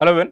Hello everyone.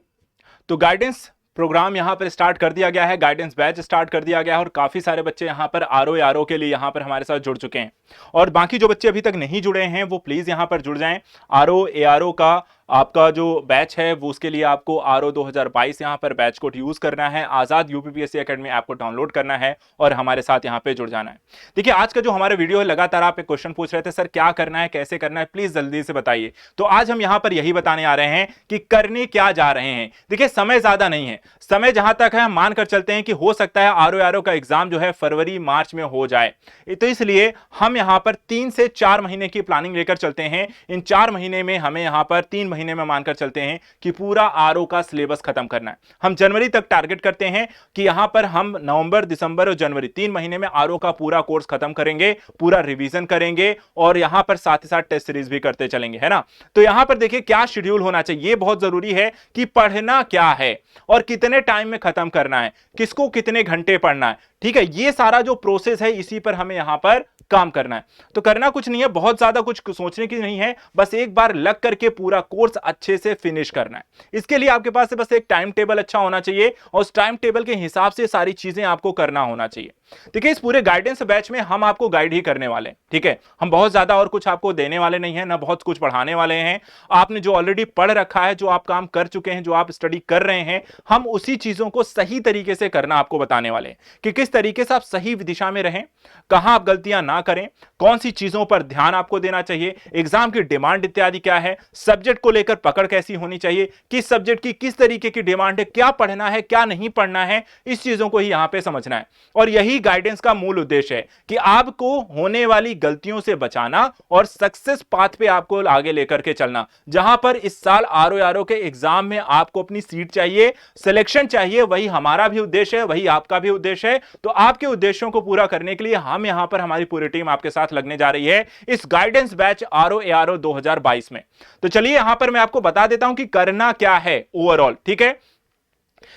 तो guidance programme यहाँ पर स्टार्ट कर दिया गया है, गाइडेंस बैच स्टार्ट कर दिया गया है और काफी सारे बच्चे यहाँ पर आरओ के लिए यहाँ पर हमारे साथ जुड़ चुके हैं। और बाकी जो बच्चे अभी तक नहीं जुड़े हैं वो प्लीज यहाँ पर जुड़ जाएं। आरओ एआरओ का आपका जो बैच है वो उसके लिए आपको आरओ 2022 यहाँ पर बैच कोड यूज करना है, आजाद यूपीपीएससी एकेडमी ऐप को डाउनलोड करना है और हमारे साथ यहाँ पे जुड़ जाना है। देखिए आज का जो हमारा वीडियो है, लगातार आप एक क्वेश्चन पूछ रहे थे सर क्या करना है, कैसे करना है, प्लीज जल्दी से बताइए। तो आज हम यहाँ पर यही बताने आ रहे हैं कि करने क्या जा रहे हैं। देखिए समय ज्यादा नहीं है, समय जहां तक है हम मानकर चलते हैं कि हो सकता है आरओ का एग्जाम जो है फरवरी मार्च में हो जाए, तो इसलिए हम यहां पर 3 से 4 महीने की प्लानिंग लेकर चलते हैं। इन 4 महीने में हमें यहां पर 3 महीने में मानकर चलते हैं कि पूरा आरओ का सिलेबस खत्म करना है। हम जनवरी तक टारगेट करते हैं कि यहां पर हम नवंबर, दिसंबर और जनवरी 3 महीने में आरओ का पूरा कोर्स खत्म करेंगे, पूरा रिवीजन करेंगे और यहां पर साथ ही साथ टेस्ट सीरीज भी करते चलेंगे, है ना। तो यहां पर देखिए क्या शेड्यूल होना चाहिए, ये बहुत जरूरी है कि पढ़ना क्या है और कितने टाइम में खत्म करना है, किसको कितने घंटे पढ़ना है। ठीक है, ये सारा जो प्रोसेस है इसी पर हमें यहां पर काम करना है। तो करना कुछ नहीं है, बहुत ज्यादा कुछ सोचने की नहीं है, बस एक बार लग करके पूरा कोर्स अच्छे से फिनिश करना है। इसके लिए आपके पास बस एक टाइम टेबल अच्छा होना चाहिए और उस टाइम टेबल के हिसाब से सारी चीजें आपको करना होना चाहिए। देखिए इस पूरे गाइडेंस बैच में हम आपको गाइड ही करने वाले हैं, ठीक है। हम बहुत ज्यादा और कुछ आपको देने वाले नहीं है, ना बहुत कुछ पढ़ाने वाले हैं। आपने जो ऑलरेडी पढ़ रखा है, जो आप काम कर चुके हैं, जो आप स्टडी कर रहे हैं, हम उसी चीजों को सही तरीके से करना आपको बताने वाले हैं कि किस तरीके से आप सही दिशा में रहें, कहां आप गलतियां ना करें, कौन सी चीजों पर ध्यान आपको देना चाहिए, एग्जाम की डिमांड इत्यादि क्या है, सब्जेक्ट को लेकर पकड़ कैसी होनी चाहिए, किस सब्जेक्ट की किस तरीके की डिमांड है, क्या पढ़ना है क्या नहीं पढ़ना है, इस चीजों को ही यहां पे समझना है। और यही गाइडेंस का मूल उद्देश्य है कि आपको होने वाली गलतियों से बचाना और सक्सेस पाथ पे आपको आगे लेकर के चलना। जहां पर इस साल आरओ के एग्जाम में आपको अपनी सीट चाहिए, सिलेक्शन चाहिए, वही हमारा भी उद्देश्य है, वही आपका भी उद्देश्य है। तो आपके उद्देश्यों को पूरा करने के लिए हम यहां पर हमारी पूरी टीम आपके साथ लगने जा रही है इस गाइडेंस बैच आरओ 2022 में। तो चलिए यहां पर मैं आपको बता देता हूं कि करना क्या है ओवरऑल, ठीक है।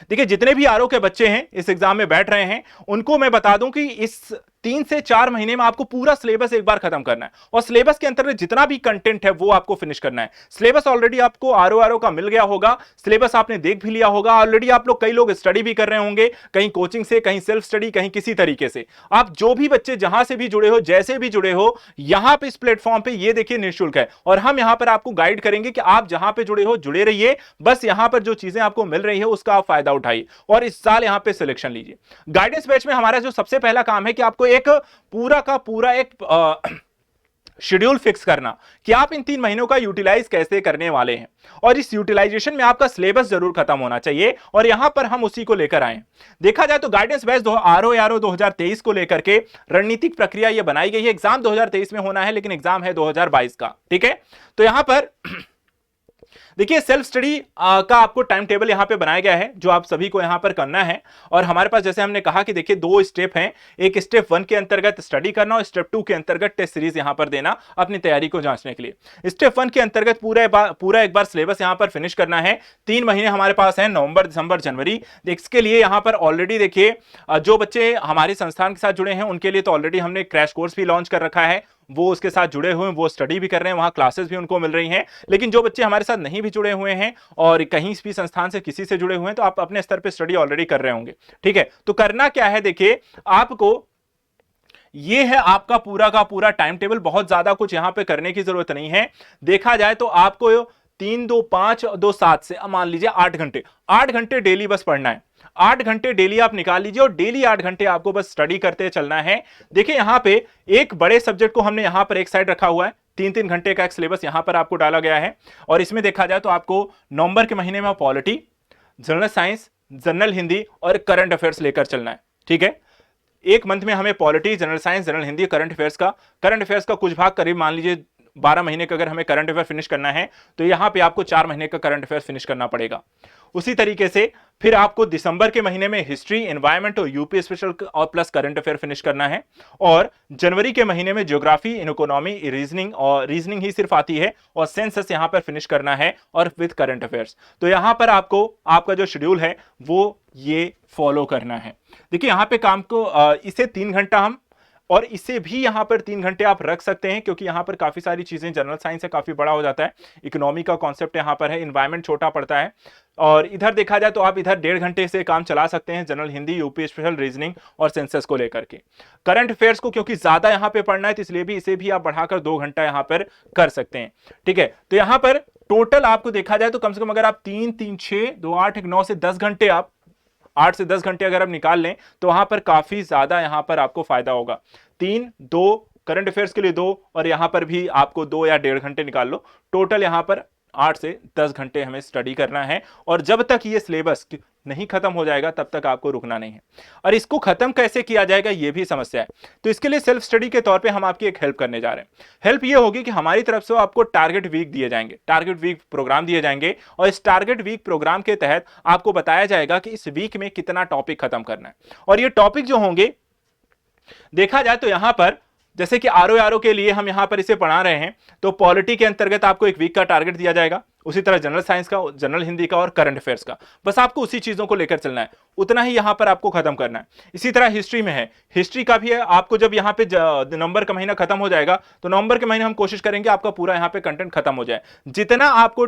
देखिए जितने भी आरओ के बच्चे हैं इस एग्जाम में बैठ रहे हैं, उनको मैं बता दूं कि इस 3 से 4 महीने में आपको पूरा सिलेबस एक बार खत्म करना है और सिलेबस के अंतर्गत जितना भी कंटेंट है वो आपको फिनिश करना है। सिलेबस ऑलरेडी आपको आरओ का मिल गया होगा, सिलेबस आपने देख भी लिया होगा ऑलरेडी। आप लोग, कई लोग स्टडी भी कर रहे होंगे, कहीं कोचिंग से, कहीं सेल्फ स्टडी, कहीं किसी तरीके से। आप जो भी बच्चे जहां से भी जुड़े हो, जैसे भी जुड़े हो, यहां पे इस प्लेटफॉर्म पे ये देखिए निःशुल्क है और हम यहां पर आपको गाइड करेंगे कि आप जहां पे जुड़े हो जुड़े रहिए, बस यहां पर जो चीजें आपको मिल रही है उसका आप फायदा उठाइए और इस साल यहां पे सिलेक्शन लीजिए। गाइडेंस बैच में हमारा जो सबसे पहला काम है कि आपको एक पूरा का पूरा एक शेड्यूल फिक्स करना कि आप इन 3 महीनों का यूटिलाइज कैसे करने वाले हैं और इस यूटिलाइजेशन में आपका सिलेबस जरूर खत्म होना चाहिए और यहां पर हम उसी को लेकर आए। देखा जाए तो गाइडेंस बैच आरओ 2023 को लेकर के रणनीतिक प्रक्रिया यह बनाई गई है। एग्जाम 2023 में होना है लेकिन एग्जाम है 2022 का, ठीक है। तो यहां पर देखिए सेल्फ स्टडी का आपको टाइम टेबल यहां पे बनाया गया है जो आप सभी को यहां पर करना है। और हमारे पास जैसे हमने कहा कि देखिए 2 स्टेप हैं, एक स्टेप 1 के अंतर्गत स्टडी करना और स्टेप 2 के अंतर्गत टेस्ट सीरीज यहां पर देना अपनी तैयारी को जांचने के लिए। स्टेप 1 के अंतर्गत पूरा एक बार सिलेबस यहां पर फिनिश करना है। 3 महीने हमारे पास है, नवंबर, दिसंबर, जनवरी। इसके लिए यहां पर ऑलरेडी देखिए जो बच्चे हमारे संस्थान के साथ जुड़े हैं उनके लिए तो ऑलरेडी हमने क्रैश कोर्स भी लॉन्च कर रखा है, वो उसके साथ जुड़े हुए हैं, वो स्टडी भी कर रहे हैं, वहां क्लासेस भी उनको मिल रही हैं। लेकिन जो बच्चे हमारे साथ नहीं भी जुड़े हुए हैं और कहीं भी संस्थान से किसी से जुड़े हुए हैं तो आप अपने स्तर पे स्टडी ऑलरेडी कर रहे होंगे, ठीक है। तो करना क्या है, देखिए आपको ये है आपका पूरा का पूरा टाइम टेबल, बहुत ज्यादा कुछ यहां पे करने की जरूरत नहीं है। देखा जाए तो आपको 3, 2, 5, 2, 7 से मान लीजिए 8 घंटे डेली बस पढ़ना है। 8 घंटे डेली आप निकाल लीजिए और डेली 8 घंटे आपको बस स्टडी करते चलना है। देखिए यहां पे एक बड़े सब्जेक्ट को हमने यहां पर एक साइड रखा हुआ है, 3-3 घंटे का एक सिलेबस यहां पर आपको डाला गया है। और इसमें देखा जाए तो आपको नवंबर के महीने में polity, general science, general Hindi और करंट अफेयर्स लेकर चलना है, ठीक है। एक मंथ में हमें polity, general science, general Hindi, current affairs का कुछ भाग, करीब मान लीजिए 12 महीने का अगर हमें करंट अफेयर फिनिश करना है तो यहां पे आपको 4 महीने का करंट अफेयर फिनिश करना पड़ेगा। उसी तरीके से फिर आपको दिसंबर के महीने में हिस्ट्री, एनवायरमेंट और यूपी स्पेशल और प्लस करंट अफेयर फिनिश करना है। और जनवरी के महीने में ज्योग्राफी, इकोनॉमी, रीजनिंग, और रीजनिंग ही सिर्फ आती है, और सेंसस यहां पर फिनिश करना है और विद करंट अफेयर्स। तो यहां पर आपको आपका जो शेड्यूल है वो ये फॉलो करना है। देखिए यहां पे काम को इसे 3 घंटा हम और इसे भी यहां पर 3 घंटे आप रख सकते हैं, क्योंकि यहां पर काफी सारी चीजें, जनरल साइंस है काफी बड़ा हो जाता है, इकोनॉमी का कॉन्सेप्ट यहां पर है, इन्वायरमेंट छोटा पड़ता है। और इधर देखा जाए तो आप इधर 1.5 घंटे से काम चला सकते हैं, general Hindi, UP special, reasoning और सेंसस को लेकर के। करंट अफेयर्स को क्योंकि ज्यादा यहां पे पढ़ना है, तो इसलिए भी इसे भी आप बढ़ाकर 2 घंटा यहां पर कर सकते हैं। ठीक है, तो यहां पर टोटल आपको देखा जाए तो कम से कम अगर आप 3 3 6 2 8 1 9 से 10 घंटे, आप 8 से 10 घंटे अगर आप निकाल लें तो वहां पर काफी ज्यादा यहां पर आपको फायदा होगा। 3 2 करंट अफेयर्स के लिए 2 और यहां पर भी आपको 2 या 1.5 घंटे निकाल लो, टोटल यहां पर 8 से 10 घंटे हमें स्टडी करना है। और जब तक ये सिलेबस नहीं खत्म हो जाएगा तब तक आपको रुकना नहीं है। और इसको खत्म कैसे किया जाएगा ये भी समस्या है, तो इसके लिए सेल्फ स्टडी के तौर पे हम आपकी एक हेल्प करने जा रहे हैं। हेल्प ये होगी कि हमारी तरफ से आपको टारगेट वीक दिए जाएंगे, टारगेट वीक प्रोग्राम दिए जाएंगे, और इस टारगेट वीक प्रोग्राम के तहत आपको बताया जाएगा कि इस वीक में कितना टॉपिक खत्म करना है। और ये टॉपिक जो होंगे, देखा जाए तो यहां पर जैसे कि आरओ के लिए हम यहां पर इसे पढ़ा रहे हैं, तो पॉलिटी के अंतर्गत आपको एक वीक का टारगेट दिया जाएगा, उसी तरह जनरल साइंस का, जनरल हिंदी का और करंट अफेयर्स का। बस आपको उसी चीजों को लेकर चलना है, उतना ही यहां पर आपको खत्म करना है। इसी तरह हिस्ट्री में है, हिस्ट्री का भी है, आपको जब यहां पे नवंबर का महीना खत्म हो जाएगा तो नवंबर के महीने हम कोशिश करेंगे आपका पूरा यहां पे कंटेंट खत्म हो जाए। जितना आपको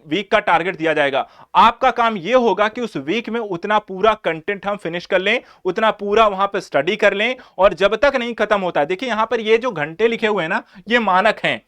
वीक का टारगेट दिया जाएगा, आपका काम यह होगा कि उस वीक में उतना पूरा कंटेंट हम फिनिश कर लें, उतना पूरा वहां पर स्टडी कर लें। और जब तक नहीं खत्म होता है, देखिए यहां पर ये जो घंटे लिखे हुए हैं ना, ये मानक हैं,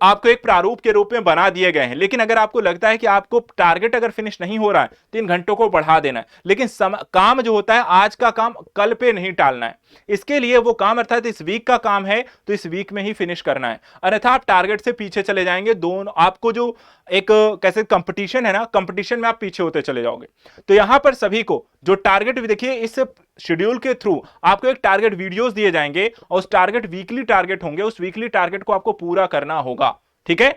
आपको एक प्रारूप के रूप में बना दिए गए हैं। लेकिन अगर आपको लगता है कि आपको टारगेट अगर फिनिश नहीं हो रहा है, 3 घंटों को बढ़ा देना है, लेकिन काम जो होता है आज का काम कल पे नहीं टालना है। इसके लिए वो काम अर्थात इस वीक का काम है तो इस वीक में ही फिनिश करना है, अन्यथा आप टारगेट से पीछे चले जाएंगे। दोनों आपको जो एक कैसे कंपटीशन है ना, कंपटीशन में आप पीछे होते चले जाओगे। तो यहां पर सभी को जो टारगेट, देखिए इस शेड्यूल के थ्रू आपको एक टारगेट वीडियोस दिए जाएंगे और उस टारगेट वीकली टारगेट होंगे, उस वीकली टारगेट को आपको पूरा करना होगा। ठीक है,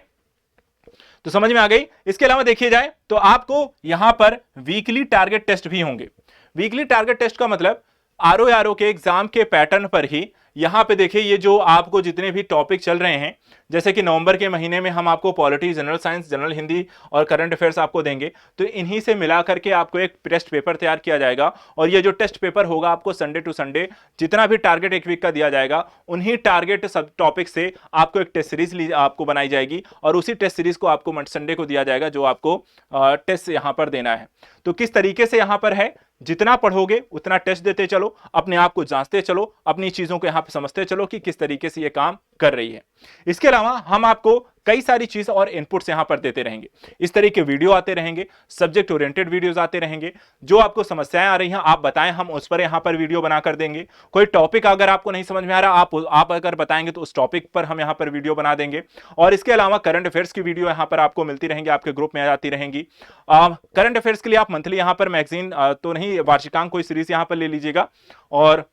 तो समझ में आ गई। इसके अलावा देखिए जाए तो आपको यहां पर वीकली टारगेट टेस्ट भी होंगे। वीकली टारगेट टेस्ट का मतलब आरओ के एग्जाम के पैटर्न पर ही यहां पे देखिए ये जो आपको जितने भी टॉपिक चल रहे हैं, जैसे कि नवंबर के महीने में हम आपको polity, general science, general Hindi और करंट अफेयर्स आपको देंगे, तो इन्हीं से मिला करके आपको एक टेस्ट पेपर तैयार किया जाएगा। और ये जो टेस्ट पेपर होगा आपको संडे टू संडे जितना भी टारगेट एक वीक का दिया जाएगा, उन्हीं टारगेट सब टॉपिक से आपको एक टेस्ट सीरीज आपको बनाई जाएगी और उसी टेस्ट सीरीज को आपको संडे को दिया जाएगा जो आपको टेस्ट यहां पर देना है। तो किस तरीके से यहां पर है, जितना पढ़ोगे उतना टेस्ट देते चलो, अपने आप को जांचते चलो, अपनी चीजों को यहां पे समझते चलो कि किस तरीके से ये काम कर रही है। इसके अलावा हम आपको कई सारी चीज और इनपुट्स यहां पर देते रहेंगे। इस तरह के वीडियो आते रहेंगे, सब्जेक्ट ओरिएंटेड वीडियोस आते रहेंगे, जो आपको समस्याएं आ रही हैं आप बताएं, हम उस पर यहां पर वीडियो बनाकर देंगे। कोई टॉपिक अगर आपको नहीं समझ में आ रहा, आप अगर बताएंगे तो उस टॉपिक पर हम यहां पर वीडियो बना देंगे। और इसके अलावा करंट अफेयर्स की वीडियो यहां पर आपको मिलती रहेंगी, आपके ग्रुप में आती रहेंगी। करंट अफेयर्स के लिए आप मंथली यहां पर मैगजीन तो नहीं, वार्षिकांक कोई सीरीज यहां पर ले लीजिएगा। और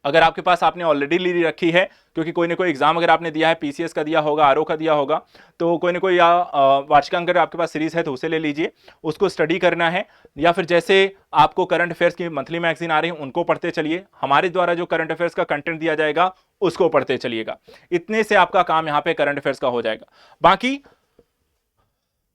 अगर आपके पास आपने ऑलरेडी ली रखी है, क्योंकि कोई ना कोई एग्जाम अगर आपने दिया है, पीसीएस का दिया होगा, आरओ का दिया होगा, तो कोई ना कोई या वार्षिकांक अगर आपके पास सीरीज है तो उसे ले लीजिए, उसको स्टडी करना है। या फिर जैसे आपको करंट अफेयर्स की मंथली मैगजीन आ रही है उनको पढ़ते चलिए, हमारे द्वारा जो करंट अफेयर्स का कंटेंट दिया जाएगा उसको पढ़ते चलिएगा। इतने से आपका काम यहाँ पे करंट अफेयर्स का हो जाएगा। बाकी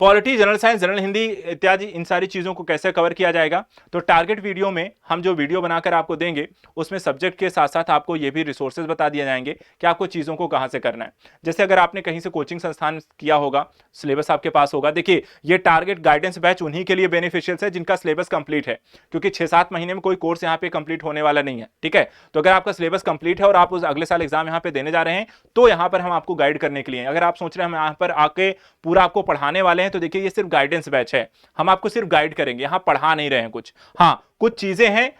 polity, general science, general Hindi इत्यादि इन सारी चीजों को कैसे कवर किया जाएगा, तो टारगेट वीडियो में हम जो वीडियो बनाकर आपको देंगे उसमें सब्जेक्ट के साथ साथ आपको ये भी रिसोर्सेज बता दिए जाएंगे कि आपको चीजों को कहां से करना है। जैसे अगर आपने कहीं से कोचिंग संस्थान किया होगा, सिलेबस आपके पास होगा, देखिए ये टारगेट गाइडेंस बैच उन्हीं के लिए बेनिफिशियल है जिनका सिलेबस कंप्लीट है, क्योंकि 6-7 महीने में कोई कोर्स यहाँ पे कंप्लीट होने वाला नहीं है। ठीक है, तो अगर आपका सिलेबस कंप्लीट है और आप उस अगले साल एग्जाम यहाँ पे देने जा रहे हैं, तो यहाँ पर हम आपको गाइड करने के लिए, अगर आप सोच रहे हैं हम यहाँ पर आके पूरा आपको पढ़ाने वाले हैं, तो देखिए ये सिर्फ गाइडेंस बैच है, हम आपको सिर्फ गाइड करेंगे, यहां पढ़ा नहीं रहे हैं कुछ। हाँ, कुछ चीजें हैं,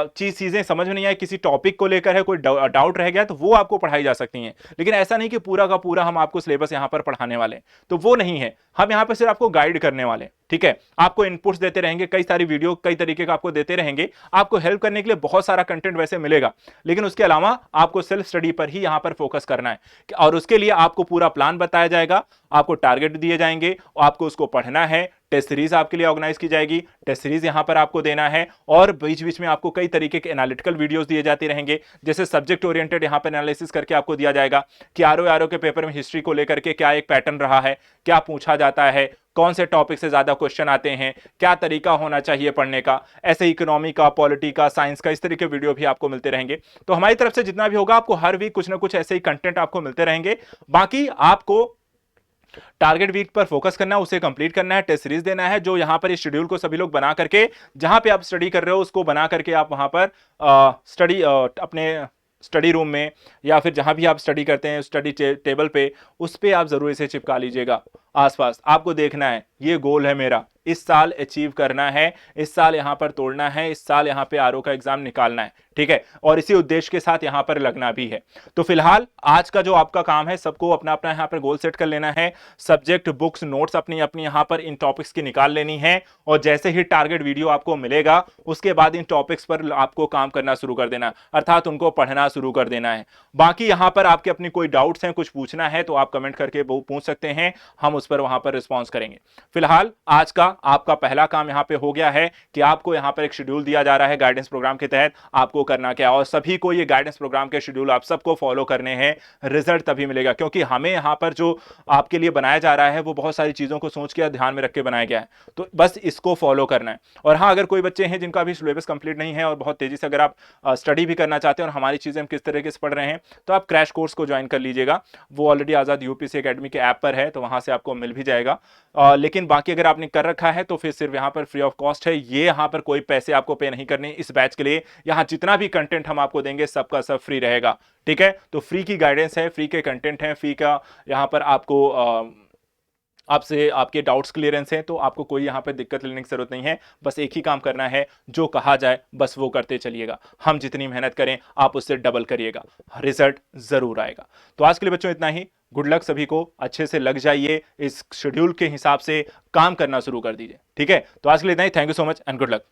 चीजें समझ में नहीं आई, किसी टॉपिक को लेकर है, कोई डाउट रह गया, तो वो आपको पढ़ाई जा सकती हैं। लेकिन ऐसा नहीं कि पूरा का पूरा हम आपको सिलेबस यहां पर पढ़ाने वाले हैं, तो वो नहीं है। हम यहां पर सिर्फ आपको गाइड करने वाले हैं। ठीक है, आपको इनपुट्स देते रहेंगे, कई सारी वीडियो कई तरीके का आपको देते रहेंगे। आपको हेल्प करने के लिए बहुत सारा कंटेंट वैसे मिलेगा, लेकिन उसके अलावा आपको सेल्फ स्टडी पर ही यहां पर फोकस करना है। और उसके लिए आपको पूरा प्लान बताया जाएगा, आपको टारगेट दिए जाएंगे, आपको उसको पढ़ना है, टेस्ट सीरीज आपके लिए ऑर्गेनाइज की जाएगी, टेस्ट सीरीज यहां पर आपको देना है, और बीच बीच में आपको कई तरीके के एनालिटिकल वीडियोस दिए जाते रहेंगे, जैसे सब्जेक्ट ओरिएंटेड यहां पर एनालिसिस करके आपको दिया जाएगा कि आरओ के पेपर में हिस्ट्री को लेकर के क्या एक पैटर्न रहा है, क्या पूछा जाता है, कौन से टॉपिक से ज्यादा क्वेश्चन आते हैं, क्या तरीका होना चाहिए पढ़ने का, ऐसे इकोनॉमी का, पॉलिटी का, साइंस का, इस तरह के वीडियो भी आपको मिलते रहेंगे। तो हमारी तरफ से जितना भी होगा आपको हर वीक कुछ ना कुछ ऐसे ही कंटेंट आपको मिलते रहेंगे। बाकी आपको टारगेट वीक पर फोकस करना है, उसे कंप्लीट करना है, टेस्ट सीरीज देना है, जो यहां पर इस शेड्यूल को सभी लोग बना करके, जहां पे आप स्टडी कर रहे हो उसको बना करके आप वहां पर स्टडी अपने स्टडी रूम में या फिर जहां भी आप स्टडी करते हैं स्टडी टेबल पे, उस पे आप जरूर इसे चिपका लीजिएगा आसपास। आपको देखना है, ये गोल है मेरा, इस साल अचीव करना है, इस साल यहां पर तोड़ना है, इस साल यहां पे आरओ का एग्जाम निकालना है, ठीक है, और इसी उद्देश्य के साथ यहां पर लगना भी है। तो फिलहाल आज का जो आपका काम है, सबको अपना अपना यहां पर गोल सेट कर लेना है, सब्जेक्ट बुक्स नोट्स अपनी अपनी यहां पर इन टॉपिक्स की निकाल लेनी है, और जैसे ही टारगेट वीडियो आपको मिलेगा उसके बाद इन टॉपिक्स पर आपको काम करना शुरू कर देना, अर्थात उनको पढ़ना शुरू कर देना है। बाकी यहां पर आपके अपनी कोई डाउट्स हैं, कुछ पूछना है तो आप कमेंट करके पूछ सकते हैं, हम उस पर वहां पर रिस्पॉन्स करेंगे। फिलहाल आज का आपका पहला काम यहां पे हो गया है कि आपको यहां पर एक शेड्यूल दिया जा रहा है गाइडेंस प्रोग्राम के तहत, आपको करना क्या, और सभी को ये गाइडेंस प्रोग्राम के शेड्यूल आप सबको फॉलो करने हैं, रिजल्ट तभी मिलेगा, क्योंकि हमें यहां पर जो आपके लिए बनाया जा रहा है वो बहुत सारी चीजों को सोच के ध्यान में रख के बनाया गया है, तो बस इसको फॉलो करना है। और हाँ, अगर कोई बच्चे हैं जिनका भी सिलेबस कंप्लीट नहीं है और बहुत तेजी से अगर आप स्टडी भी करना चाहते हैं और हमारी चीजें हम किस तरीके से पढ़ रहे हैं, तो आप क्रैश कोर्स को ज्वाइन कर लीजिएगा, वो ऑलरेडी आजाद यूपीएससी एकेडमी के ऐप पर है, तो वहां से आपको मिल भी जाएगा। लेकिन बाकी अगर आपने कर रखा है तो फिर सिर्फ यहां पर फ्री ऑफ कॉस्ट है, ये यहां पर कोई पैसे आपको पे नहीं करने इस बैच के लिए, यहां जितना भी कंटेंट हम आपको देंगे सबका सब फ्री रहेगा, ठीक है। तो फ्री की गाइडेंस है, फ्री के कंटेंट है, फ्री का यहां पर आपको आपसे आपके डाउट्स क्लियरेंस हैं, तो आपको कोई यहां पर दिक्कत लेने की जरूरत नहीं है, बस एक ही काम करना है, जो कहा जाए बस वो करते चलिएगा, हम जितनी मेहनत करें आप उससे डबल करिएगा, रिजल्ट जरूर आएगा। तो आज के लिए बच्चों इतना ही, गुड लक सभी को, अच्छे से लग जाइए, इस शेड्यूल के हिसाब से काम करना शुरू कर दीजिए, ठीक है। तो आज के लिए इतना ही, thank you so much and good luck.